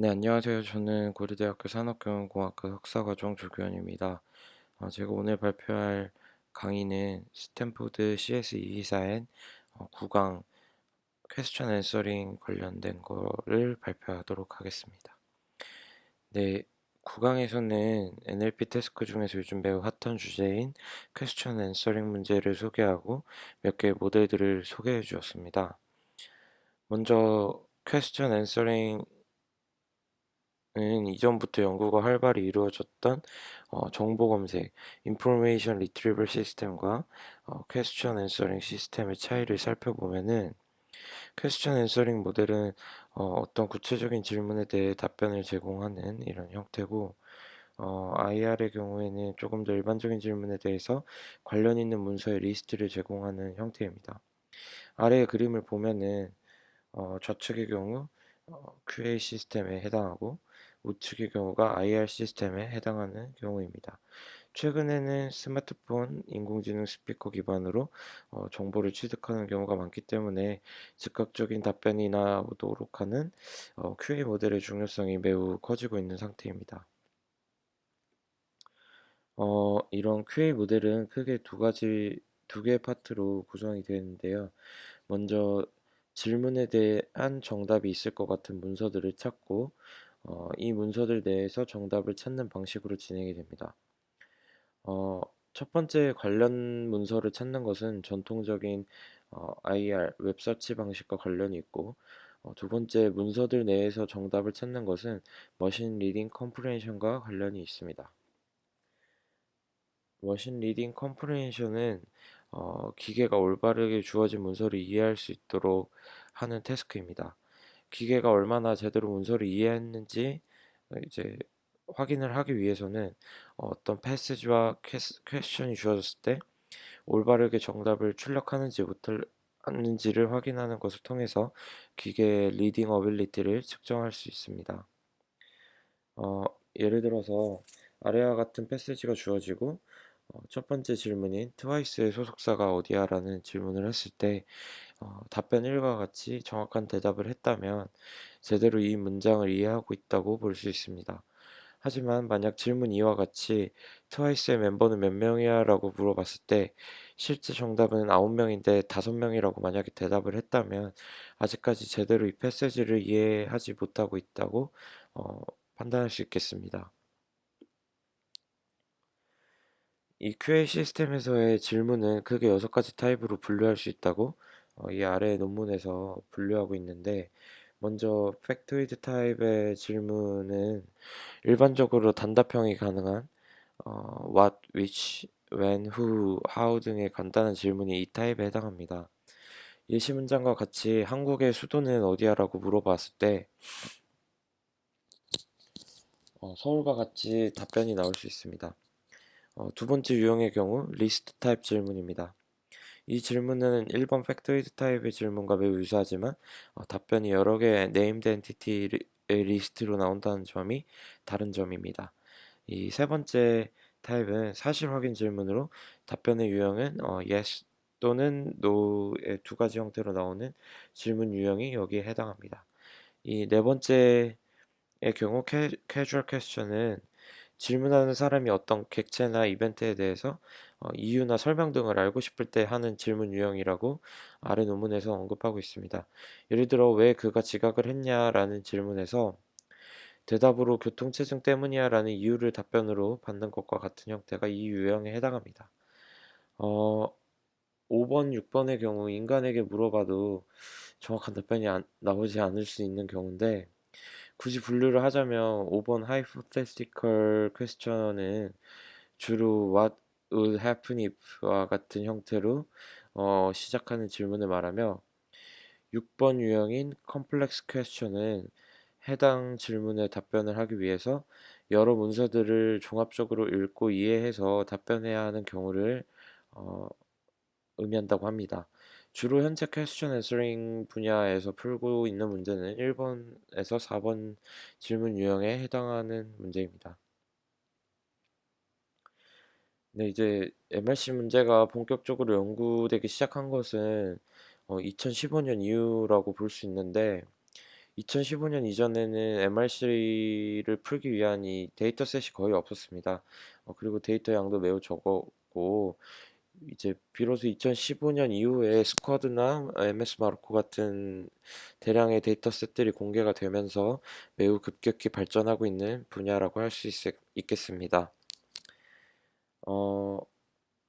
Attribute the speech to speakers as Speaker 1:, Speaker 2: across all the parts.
Speaker 1: 네, 안녕하세요. 저는 고려대학교 산업경영공학과 석사과정 조교현입니다. 제가 오늘 발표할 강의는 스탠포드 CS224엔 9강 퀘스천 앤서링 관련된 거를 발표하도록 하겠습니다. 네, 9강에서는 NLP 태스크 중에서 요즘 매우 핫한 주제인 퀘스천 앤서링 문제를 소개하고 몇 개의 모델들을 소개해 주었습니다. 먼저 퀘스천 앤서링 는 이전부터 연구가 활발히 이루어졌던 정보 검색, Information Retrieval 시스템과 Question Answering 시스템의 차이를 살펴보면은 Question Answering 모델은 어떤 구체적인 질문에 대해 답변을 제공하는 이런 형태고, IR의 경우에는 조금 더 일반적인 질문에 대해서 관련 있는 문서의 리스트를 제공하는 형태입니다. 아래의 그림을 보면은 좌측의 경우 QA 시스템에 해당하고 우측의 경우가 IR 시스템에 해당하는 경우입니다. 최근에는 스마트폰, 인공지능 스피커 기반으로 정보를 취득하는 경우가 많기 때문에 즉각적인 답변이 나오도록 하는 QA 모델의 중요성이 매우 커지고 있는 상태입니다. 이런 QA 모델은 크게 두 개의 파트로 구성이 되는데요. 먼저 질문에 대한 정답이 있을 것 같은 문서들을 찾고 이 문서들 내에서 정답을 찾는 방식으로 진행이 됩니다. 어, 첫 번째 관련 문서를 찾는 것은 전통적인 IR 웹서치 방식과 관련이 있고, 두 번째 문서들 내에서 정답을 찾는 것은 머신 리딩 컴프레hension과 관련이 있습니다. 머신 리딩 컴프레hension은 기계가 올바르게 주어진 문서를 이해할 수 있도록 하는 태스크입니다. 기계가 얼마나 제대로 문서를 이해했는지 이제 확인을 하기 위해서는 어떤 패스지와 퀘스천이 주어졌을 때 올바르게 정답을 출력하는지 못하는지를 확인하는 것을 통해서 기계의 리딩 어빌리티를 측정할 수 있습니다. 어, 예를 들어서 아래와 같은 패스지가 주어지고 첫 번째 질문인 트와이스의 소속사가 어디야? 라는 질문을 했을 때 답변 1과 같이 정확한 대답을 했다면 제대로 이 문장을 이해하고 있다고 볼 수 있습니다. 하지만 만약 질문 2와 같이 트와이스의 멤버는 몇 명이야? 라고 물어봤을 때 실제 정답은 9명인데 5명이라고 만약에 대답을 했다면 아직까지 제대로 이 패세지를 이해하지 못하고 있다고 어, 판단할 수 있겠습니다. 이 QA 시스템에서의 질문은 크게 6가지 타입으로 분류할 수 있다고 이 아래 논문에서 분류하고 있는데, 먼저 팩토이드 타입의 질문은 일반적으로 단답형이 가능한 what, which, when, who, how 등의 간단한 질문이 이 타입에 해당합니다. 예시 문장과 같이 한국의 수도는 어디야라고 물어봤을 때 서울과 같이 답변이 나올 수 있습니다. 두 번째 유형의 경우 리스트 타입 질문입니다. 이 질문은 1번 팩토이드 타입의 질문과 매우 유사하지만 답변이 여러 개의 네임드 엔티티의 리스트로 나온다는 점이 다른 점입니다. 이 세 번째 타입은 사실 확인 질문으로 답변의 유형은 yes 또는 no의 두 가지 형태로 나오는 질문 유형이 여기에 해당합니다. 이 네 번째의 경우 casual question은 질문하는 사람이 어떤 객체나 이벤트에 대해서 이유나 설명 등을 알고 싶을 때 하는 질문 유형이라고 아래 논문에서 언급하고 있습니다. 예를 들어 왜 그가 지각을 했냐라는 질문에서 대답으로 교통체증 때문이야라는 이유를 답변으로 받는 것과 같은 형태가 이 유형에 해당합니다. 어, 5번, 6번의 경우 인간에게 물어봐도 정확한 답변이 나오지 않을 수 있는 경우인데, 굳이 분류를 하자면 5번 hypothetical question은 주로 what would happen if와 같은 형태로 시작하는 질문을 말하며, 6번 유형인 complex question은 해당 질문에 답변을 하기 위해서 여러 문서들을 종합적으로 읽고 이해해서 답변해야 하는 경우를 어, 의미한다고 합니다. 주로 현재 퀘스천 애서링 분야에서 풀고 있는 문제는 1번에서 4번 질문 유형에 해당하는 문제입니다. 네, 이제 MLC 문제가 본격적으로 연구되기 시작한 것은 2015년 이후라고 볼 수 있는데, 2015년 이전에는 MRC를 풀기 위한 이 데이터셋이 거의 없었습니다. 그리고 데이터 양도 매우 적었고, 이제 비로소 2015년 이후에 스쿼드나 MS 마르코 같은 대량의 데이터셋들이 공개가 되면서 매우 급격히 발전하고 있는 분야라고 할 수 있겠습니다. 어,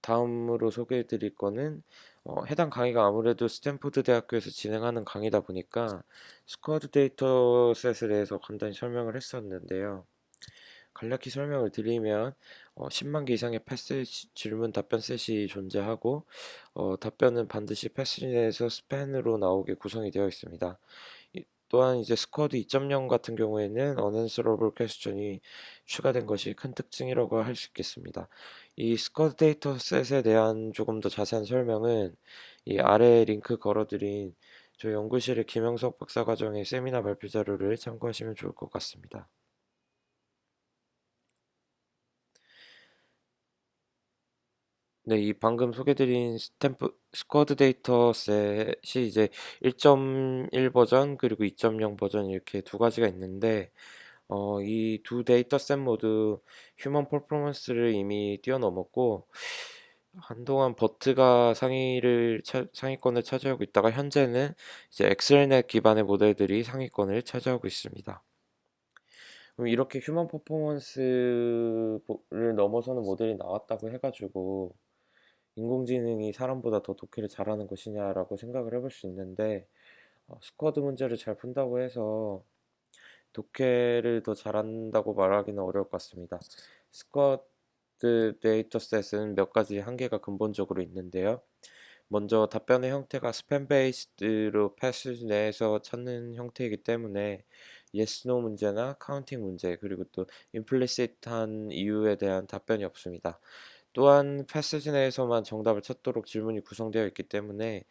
Speaker 1: 다음으로 소개해 드릴 거는 해당 강의가 아무래도 스탠포드 대학교에서 진행하는 강의다 보니까 스쿼드 데이터셋에 대해서 간단히 설명을 했었는데요. 간략히 설명을 드리면 10만 개 이상의 패스 질문 답변 셋이 존재하고 답변은 반드시 패스 내에서 스팬으로 나오게 구성이 되어 있습니다. 또한 이제 스쿼드 2.0 같은 경우에는 unanswerable question이 추가된 것이 큰 특징이라고 할 수 있겠습니다. 이 스쿼드 데이터셋에 대한 조금 더 자세한 설명은 이 아래 링크 걸어드린 저희 연구실의 김영석 박사과정의 세미나 발표 자료를 참고하시면 좋을 것 같습니다. 네, 이 방금 소개드린 스쿼드 데이터셋이 이제 1.1 버전 그리고 2.0 버전 이렇게 두 가지가 있는데 이 두 데이터셋 모두 휴먼 퍼포먼스를 이미 뛰어넘었고 한동안 버트가 상위권을 차지하고 있다가 현재는 이제 엑셀넷 기반의 모델들이 상위권을 차지하고 있습니다. 그럼 이렇게 휴먼 퍼포먼스를 넘어서는 모델이 나왔다고 해가지고 인공지능이 사람보다 더 독해를 잘하는 것이냐라고 생각을 해볼 수 있는데 스쿼드 문제를 잘 푼다고 해서 독해를 더 잘한다고 말하기는 어려울 것 같습니다. 스쿼드 데이터셋은 몇 가지 한계가 근본적으로 있는데요. 먼저 답변의 형태가 스팸 베이스드로 패스지 내에서 찾는 형태이기 때문에 yes, no 문제나 카운팅 문제 그리고 또 임플리시트한 이유에 대한 답변이 없습니다. 또한 패스지 내에서만 정답을 찾도록 질문이 구성되어 있기 때문에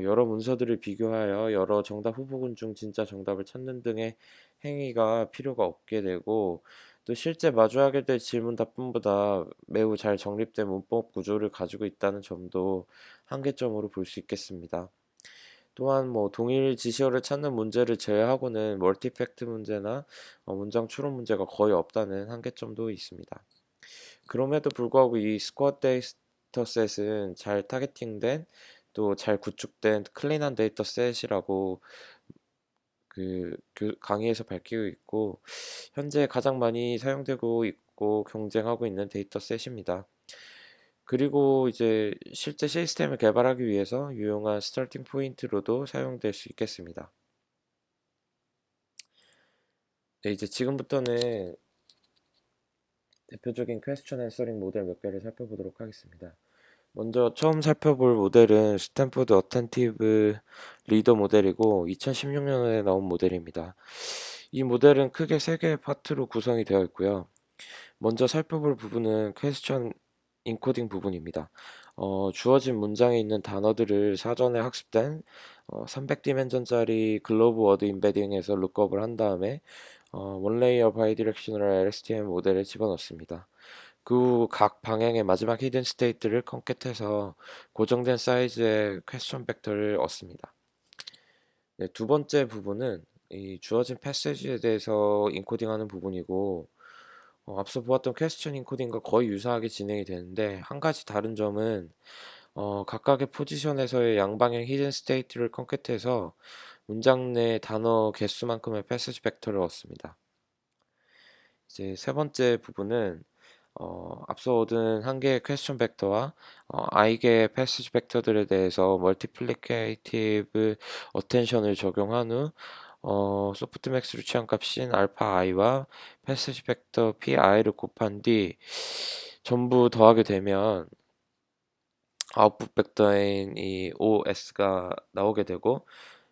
Speaker 1: 여러 문서들을 비교하여 여러 정답 후보군 중 진짜 정답을 찾는 등의 행위가 필요가 없게 되고 또 실제 마주하게 될 질문 답변보다 매우 잘 정립된 문법 구조를 가지고 있다는 점도 한계점으로 볼 수 있겠습니다. 또한 뭐 동일 지시어를 찾는 문제를 제외하고는 멀티 팩트 문제나 문장 추론 문제가 거의 없다는 한계점도 있습니다. 그럼에도 불구하고 이 스쿼트 데이터셋은 잘 타겟팅된 또 잘 구축된 클린한 데이터셋이라고 강의에서 밝히고 있고 현재 가장 많이 사용되고 있고 경쟁하고 있는 데이터셋입니다. 그리고 이제 실제 시스템을 개발하기 위해서 유용한 스타팅 포인트로도 사용될 수 있겠습니다. 네, 이제 지금부터는 대표적인 퀘스천 앤서링 모델 몇 개를 살펴보도록 하겠습니다. 먼저 처음 살펴볼 모델은 스탠포드 어텐티브 리더 모델이고 2016년에 나온 모델입니다. 이 모델은 크게 세 개의 파트로 구성이 되어 있고요. 먼저 살펴볼 부분은 퀘스천 인코딩 부분입니다. 주어진 문장에 있는 단어들을 사전에 학습된 300디멘전짜리 글로브 워드 임베딩에서 룩업을 한 다음에 원레이어 바이디렉셔널 LSTM 모델에 집어넣습니다. 그 후 각 방향의 마지막 히든 스테이트를 컨캣해서 고정된 사이즈의 퀘스천 벡터를 얻습니다. 네, 두 번째 부분은 이 주어진 패시지에 대해서 인코딩하는 부분이고 앞서 보았던 퀘스천 인코딩과 거의 유사하게 진행이 되는데 한 가지 다른 점은 각각의 포지션에서의 양방향 히든 스테이트를 컨캣해서 문장 내 단어 개수만큼의 패시지 벡터를 얻습니다. 이제 세 번째 부분은 앞서 얻은 한 개의 퀘스천 벡터와 i 개의 패시지 벡터들에 대해서 멀티플리케이티브 어텐션을 적용한 후 소프트맥스로 취한 값인 알파 i와 패시지 벡터 pi를 곱한 뒤 전부 더하게 되면 아웃풋 벡터인 이 os가 나오게 되고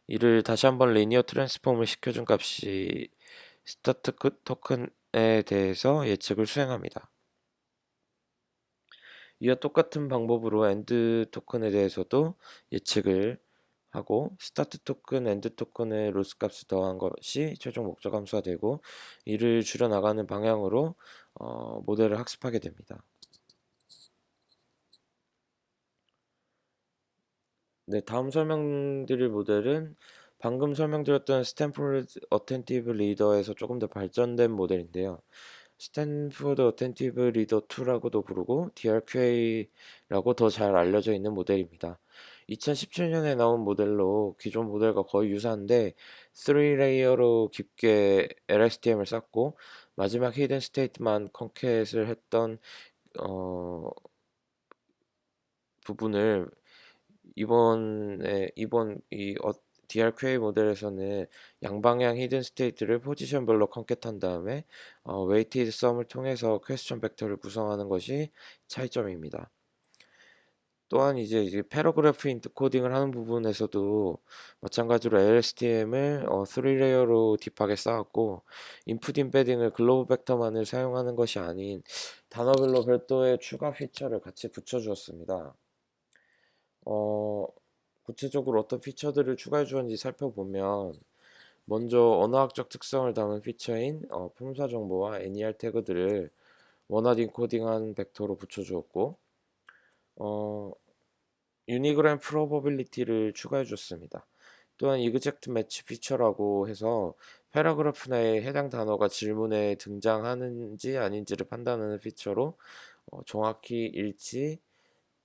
Speaker 1: 이를 다시 한번 리니어 트랜스폼을 시켜준 값이 스타트 토큰에 대해서 예측을 수행합니다. 이와 똑같은 방법으로 엔드 토큰에 대해서도 예측을 하고 스타트 토큰, 엔드 토큰의 로스 값을 더한 것이 최종 목적 함수가 되고 이를 줄여나가는 방향으로 모델을 학습하게 됩니다. 네, 다음 설명드릴 모델은 방금 설명드렸던 스탠포드 어텐티브 리더에서 조금 더 발전된 모델인데요. 스탠포드 어텐티브 리더 2라고도 부르고 DRQA라고 더 잘 알려져 있는 모델입니다. 2017년에 나온 모델로 기존 모델과 거의 유사한데 3레이어로 깊게 LSTM을 쌓고 마지막 히든 스테이트만 컨캣을 했던 부분을 이번 DRQA 모델에서는 양방향 히든 스테이트를 포지션별로 컨캣한 다음에 웨이티드 썸을 통해서 퀘스천 벡터를 구성하는 것이 차이점입니다. 또한 이제 패러그래프 인코딩을 하는 부분에서도 마찬가지로 LSTM을 3레이어로 딥하게 쌓았고 인풋 임베딩을 글로벌 벡터만을 사용하는 것이 아닌 단어별로 별도의 추가 피처를 같이 붙여주었습니다. 구체적으로 어떤 피처들을 추가해 주었는지 살펴보면 먼저 언어학적 특성을 담은 피처인 품사 정보와 NER 태그들을 원활 인코딩한 벡터로 붙여주었고 유니그램 프로버빌리티를 추가해 줬습니다. 또한 이그젝트 매치 피처라고 해서 패러그래프 내에 해당 단어가 질문에 등장하는지 아닌지를 판단하는 피처로 정확히 일치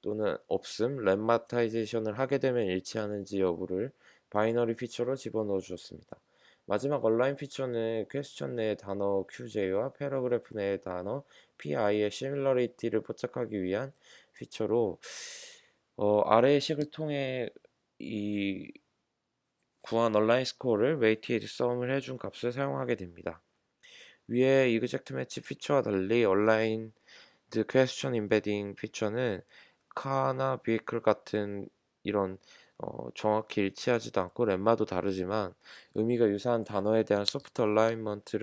Speaker 1: 또는 없음, 렘마타이제이션을 하게 되면 일치하는지 여부를 바이너리 피처로 집어넣어 주었습니다. 마지막 얼라인 피처는 퀘스천 내의 단어 QJ와 패러그래프 내의 단어 PI의 시밀러리티를 포착하기 위한 피처로 아래의 식을 통해 이 구한 얼라인 스코어를 웨이티드 썸을 해준 값을 사용하게 됩니다. 위에 이그젝트 매치 피처와 달리 얼라인드 퀘스천 임베딩 피처는 카나 비클 같은 이런 정확히 일치하지도 않고 렘마도 다르지만 의미가 유사한 단어에 대한 소프트 얼라이먼트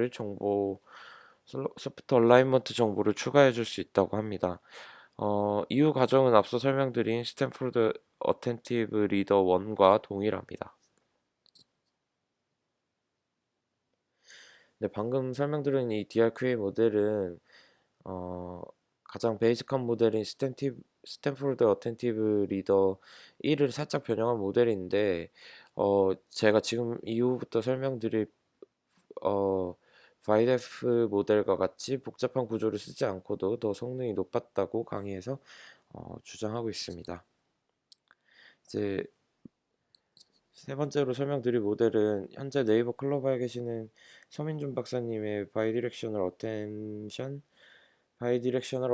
Speaker 1: 정보를 추가해 줄 수 있다고 합니다. 이후 과정은 앞서 설명드린 스탠포드 어텐티브 리더 1과 동일합니다. 네, 방금 설명드린 이 DRQA 모델은 가장 베이직한 모델인 스탠포드 어텐티브 리더 1을 살짝 변형한 모델인데 제가 지금 이후부터 설명드릴 바이데프 모델과 같이 복잡한 구조를 쓰지 않고도 더 성능이 높았다고 강의에서 주장하고 있습니다. 이제 세 번째로 설명드릴 모델은 현재 네이버 클로버에 계시는 서민준 박사님의 바이디렉셔널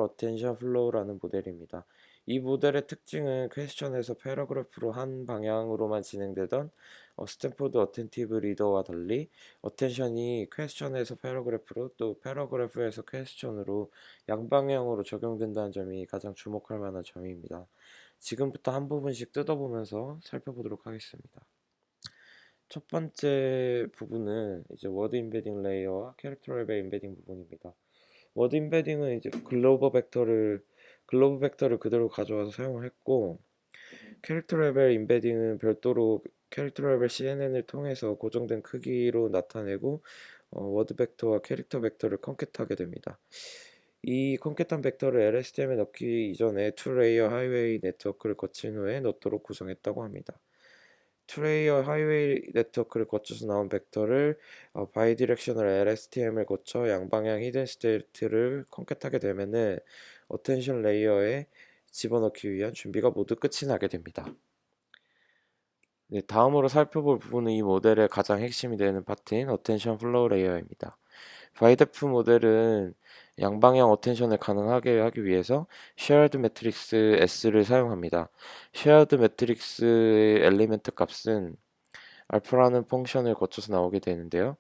Speaker 1: 어텐션 플로우라는 모델입니다. 이 모델의 특징은 퀘스천에서 패러그래프로 한 방향으로만 진행되던 스탠포드 어텐티브 리더와 달리 어텐션이 퀘스천에서 패러그래프로 또 패러그래프에서 퀘스천으로 양방향으로 적용된다는 점이 가장 주목할 만한 점입니다. 지금부터 한 부분씩 뜯어보면서 살펴보도록 하겠습니다. 첫 번째 부분은 이제 워드 인베딩 레이어와 캐릭터 레벨 인베딩 부분입니다. 워드 인베딩은 이제 글로벌 벡터를 그대로 가져와서 사용을 했고 캐릭터 레벨 인베딩은 별도로 캐릭터 레벨 CNN을 통해서 고정된 크기로 나타내고 워드 벡터와 캐릭터 벡터를 컨캣하게 됩니다. 이 컨캣한 벡터를 LSTM에 넣기 이전에 투레이어 하이웨이 네트워크를 거친 후에 넣도록 구성했다고 합니다. 투레이어 하이웨이 네트워크를 거쳐서 나온 벡터를 바이디렉셔널 LSTM을 거쳐 양방향 히든 스테이트를 컨캣하게 되면은 어텐션 레이어에 집어넣기 위한 준비가 모두 끝이 나게 됩니다. 네, 다음으로 살펴볼 부분은 이 모델의 가장 핵심이 되는 파트인 어텐션 플로우 레이어입니다. 바이데프 모델은 양방향 어텐션을 가능하게 하기 위해서 쉐어드 매트릭스 S를 사용합니다. 쉐어드 매트릭스의 엘리멘트 값은 알파라는 펑션을 거쳐서 나오게 되는데요.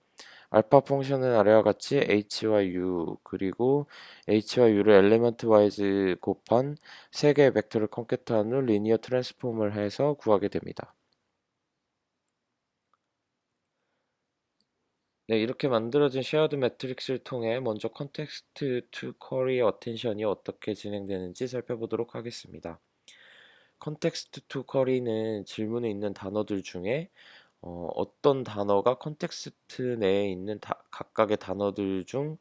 Speaker 1: 알파 펑션은 아래와 같이 h와 u 그리고 h와 u를 엘리먼트 와이즈 곱한 3개의 벡터를 컨캣한 후 리니어 트랜스폼을 해서 구하게 됩니다. 네, 이렇게 만들어진 쉐어드 매트릭스를 통해 먼저 컨텍스트 투 쿼리 어텐션이 어떻게 진행되는지 살펴보도록 하겠습니다. 컨텍스트 투 쿼리는 질문에 있는 단어들 중에 어떤 단어가 컨텍스트 내에 있는 각각의 단어들 중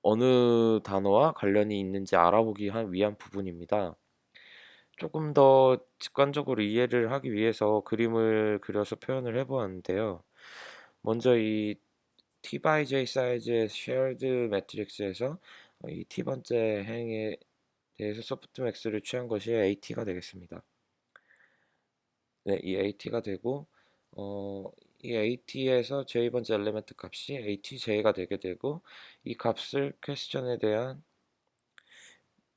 Speaker 1: 어느 단어와 관련이 있는지 알아보기 위한 부분입니다. 조금 더 직관적으로 이해를 하기 위해서 그림을 그려서 표현을 해보았는데요. 먼저 이 t by j 사이즈의 shared 매트릭스에서 이 t번째 행에 대해서 소프트맥스를 취한 것이 at가 되겠습니다. 네, 이 at가 되고 이 at에서 j번째 엘리멘트 값이 atj가 되게 되고, 이 값을 퀘스천에 대한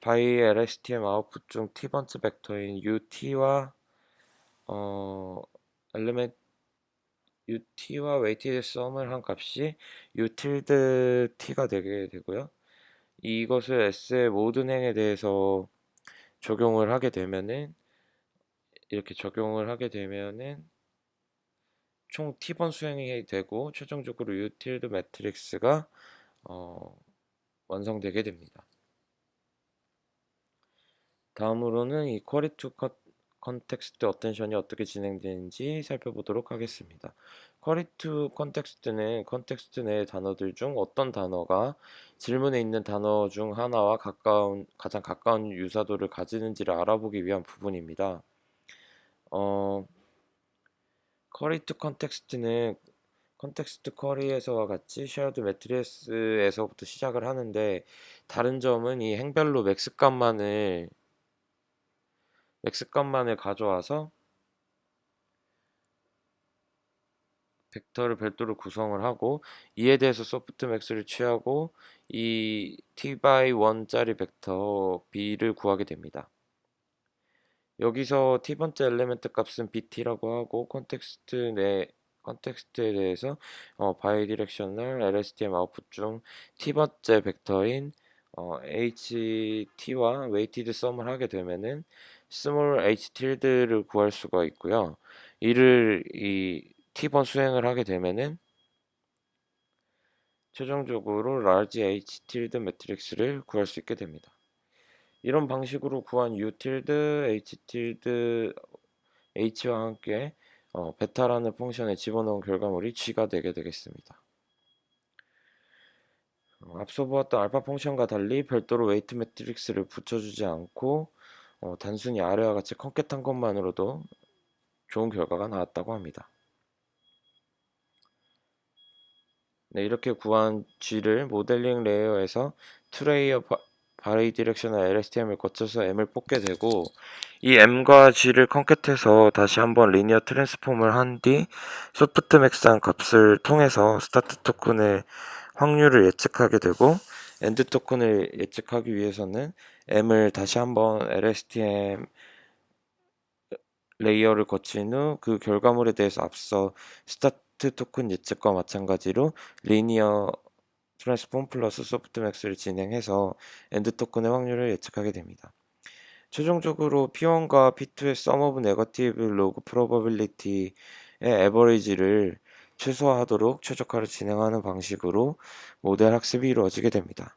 Speaker 1: by lstm 아웃풋 중 t번째 벡터인 ut와 엘리멘트 ut와 웨이티드 썸을 한 값이 u tilde t가 되게 되고요. 이것을 S의 모든 행에 대해서 적용을 하게 되면은, 이렇게 적용을 하게 되면은 총 t번 수행이 되고 최종적으로 u tilde 매트릭스가 완성되게 됩니다. 다음으로는 이 쿼리 투 컨텍스트 어텐션이 어떻게 진행되는지 살펴보도록 하겠습니다. 쿼리 투 컨텍스트는 컨텍스트 내의 단어들 중 어떤 단어가 질문에 있는 단어 중 하나와 가장 가까운 유사도를 가지는지를 알아보기 위한 부분입니다. 쿼리 투 컨텍스트는 컨텍스트 쿼리에서와 같이 shared 매트리스에서부터 시작을 하는데, 다른 점은 이 행별로 맥스값만을 가져와서 벡터를 별도로 구성을 하고, 이에 대해서 소프트맥스를 취하고 이 t by 1짜리 벡터 b를 구하게 됩니다. 여기서 t번째 엘리멘트 값은 bt라고 하고, 컨텍스트에 대해서 바이디렉셔널 LSTM 아웃풋 중 t번째 벡터인 ht와 웨이티드 썸을 하게 되면은 스몰 h tilde를 구할 수가 있고요. 이를 이 t번 수행을 하게 되면은 최종적으로 large h tilde 매트릭스를 구할 수 있게 됩니다. 이런 방식으로 구한 u tilde, h tilde, h와 함께 베타라는 펑션에 집어넣은 결과물이 g가 되게 되겠습니다. 앞서 보았던 알파 펑션과 달리 별도로 웨이트 매트릭스를 붙여주지 않고 단순히 아래와 같이 컨캣한 것만으로도 좋은 결과가 나왔다고 합니다. 네, 이렇게 구한 G를 모델링 레이어에서 투레이어 바이디렉셔널 LSTM을 거쳐서 M을 뽑게 되고, 이 M과 G를 컨캣해서 다시 한번 리니어 트랜스폼을 한 뒤 소프트맥스한 값을 통해서 스타트 토큰의 확률을 예측하게 되고, 엔드 토큰을 예측하기 위해서는 M을 다시 한번 LSTM 레이어를 거친 후 그 결과물에 대해서 앞서 스타트 토큰 예측과 마찬가지로 리니어 트랜스폼 플러스 소프트맥스를 진행해서 엔드 토큰의 확률을 예측하게 됩니다. 최종적으로 P1과 P2의 sum of negative log probability의 에버리지를 최소화하도록 최적화를 진행하는 방식으로 모델 학습이 이루어지게 됩니다.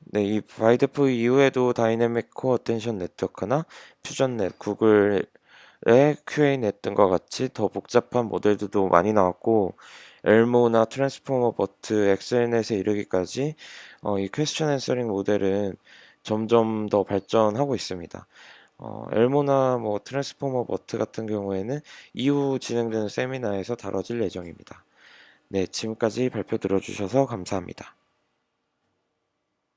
Speaker 1: 네, 이 바이데프 이후에도 다이내믹 코어 어텐션 네트워크나 퓨전넷, 구글의 QA넷 등과 같이 더 복잡한 모델들도 많이 나왔고, 엘모나 트랜스포머 버트, 엑셀넷에 이르기까지 이 퀘스천 앤서링 모델은 점점 더 발전하고 있습니다. 엘모나 뭐 트랜스포머 버트 같은 경우에는 이후 진행되는 세미나에서 다뤄질 예정입니다. 네, 지금까지 발표 들어주셔서 감사합니다.